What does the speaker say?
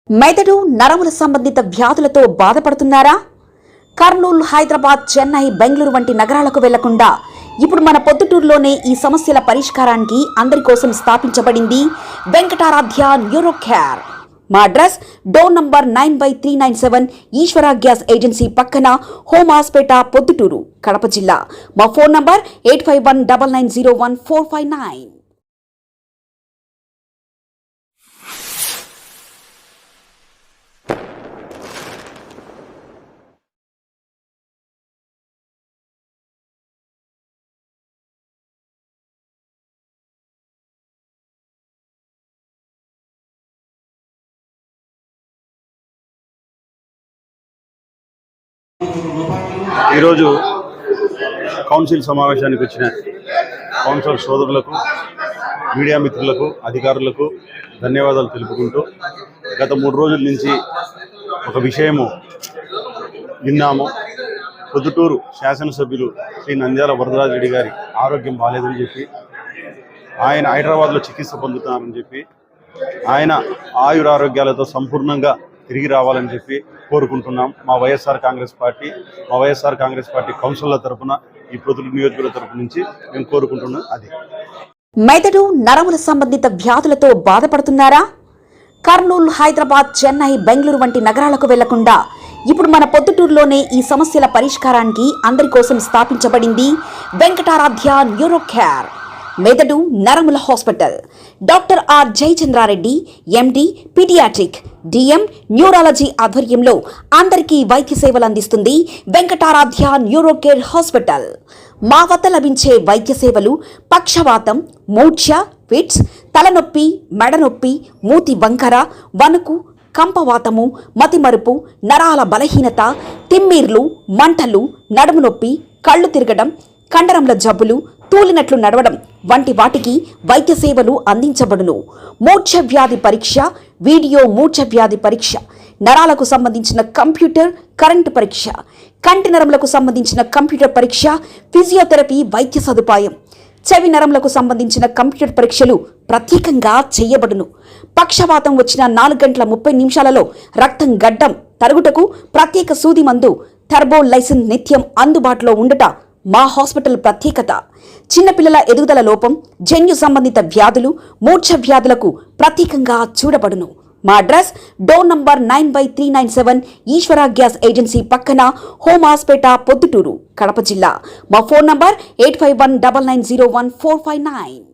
మెదడు నరముల సంబంధిత వ్యాధులతో బాధపడుతున్నారా? కర్నూలు, హైదరాబాద్, చెన్నై, బెంగళూరు వంటి నగరాలకు వెళ్లకుండా ఇప్పుడు మన పొద్దుటూరులోనే ఈ సమస్యల పరిష్కారానికి అందరి కోసం స్థాపించబడింది వెంకటారాధ్య న్యూరో కేర్. మా అడ్రస్ డోర్ నంబర్ 9/397 ఈశ్వర గ్యాస్ ఏజెన్సీ పక్కన, హోమ్ హాస్పేట, పొద్దుటూరు, కడప జిల్లా. మా ఫోన్ నంబర్ 8519901459. ఈరోజు కౌన్సిల్ సమావేశానికి వచ్చిన కౌన్సిలర్ సోదరులకు, మీడియా మిత్రులకు, అధికారులకు ధన్యవాదాలు తెలుపుకుంటూ, గత 3 రోజుల నుంచి ఒక విషయము విన్నాము. పొద్దుటూరు శాసనసభ్యులు శ్రీ నంద్యాల వరదరాజరెడ్డి గారి ఆరోగ్యం బాగాలేదని చెప్పి, ఆయన హైదరాబాద్లో చికిత్స పొందుతున్నారని చెప్పి, ఆయన ఆయురారోగ్యాలతో సంపూర్ణంగా తిరిగి రావాలని చెప్పి కోరుకుంటున్నాం. మా వైఎస్ఆర్ కాంగ్రెస్ పార్టీ కౌన్సిలర్ల తరఫున, ఈ పొద్దుటూరు నియోజకవర్గ తరఫు నుంచి మేము కోరుకుంటున్నాం. అది మెదడు నరముల సంబంధిత వ్యాధులతో బాధపడుతున్నారా? కర్నూలు, హైదరాబాద్, చెన్నై, బెంగళూరు వంటి నగరాలకు వెళ్లకుండా ఇప్పుడు మన పొద్దుటూరులోనే ఈ సమస్యల పరిష్కారానికి అందరి కోసం స్థాపించబడింది వెంకటారాధ్య న్యూరో కేర్. మెదడు నరముల hospital. Doctor R Jayachandra Reddy, MD, paediatric, DM, neurology ఆధ్వర్యంలో అందరికీ వైద్య సేవలు అందిస్తుంది వెంకటారాధ్య న్యూరో కేర్ హాస్పిటల్. మా వద్ద లభించే వైద్య సేవలు పక్షవాతం, మూర్ఛ, ఫిట్స్, తలనొప్పి, మెడనొప్పి, మూతి వంకర, వణుకు, కంపవాతము, మతిమరుపు, నరాల బలహీనత, తిమ్మిర్లు, మంటలు, నడుము నొప్పి, కళ్ళు తిరగడం, కండరముల జబ్బులు, తూలినట్లు నడవడం వంటి వాటికి వైద్య సేవలు అందించబడును. మూర్ఛ వ్యాధి పరీక్ష, వీడియో మూర్ఛ వ్యాధి పరీక్ష, నరాలకు సంబంధించిన కంప్యూటర్ కరెంటు పరీక్ష, కంటి నరములకు సంబంధించిన కంప్యూటర్ పరీక్ష, ఫిజియోథెరపీ వైద్య సదుపాయం, చెవి నరములకు సంబంధించిన కంప్యూటర్ పరీక్షలు ప్రత్యేకంగా చేయబడును. పక్షవాతం వచ్చిన 4 గంటల 30 నిమిషాలలో రక్తం గడ్డం తరుగుటకు ప్రత్యేక సూది మందు థర్బోలైసిన్ నిత్యం అందుబాటులో ఉండుట మా హాస్పిటల్ ప్రత్యేకత. చిన్నపిల్లల ఎదుగుదల లోపం, జన్యు సంబంధిత వ్యాధులు, మూర్ఛ వ్యాధులకు ప్రత్యేకంగా చూడబడును. మా అడ్రస్ డోర్ నంబర్ 9/397 ఈశ్వర గ్యాస్ ఏజెన్సీ పక్కన, హోమ్ హాస్పేట, పొద్దుటూరు, కడప జిల్లా. మా ఫోన్ నంబర్ 8519901459.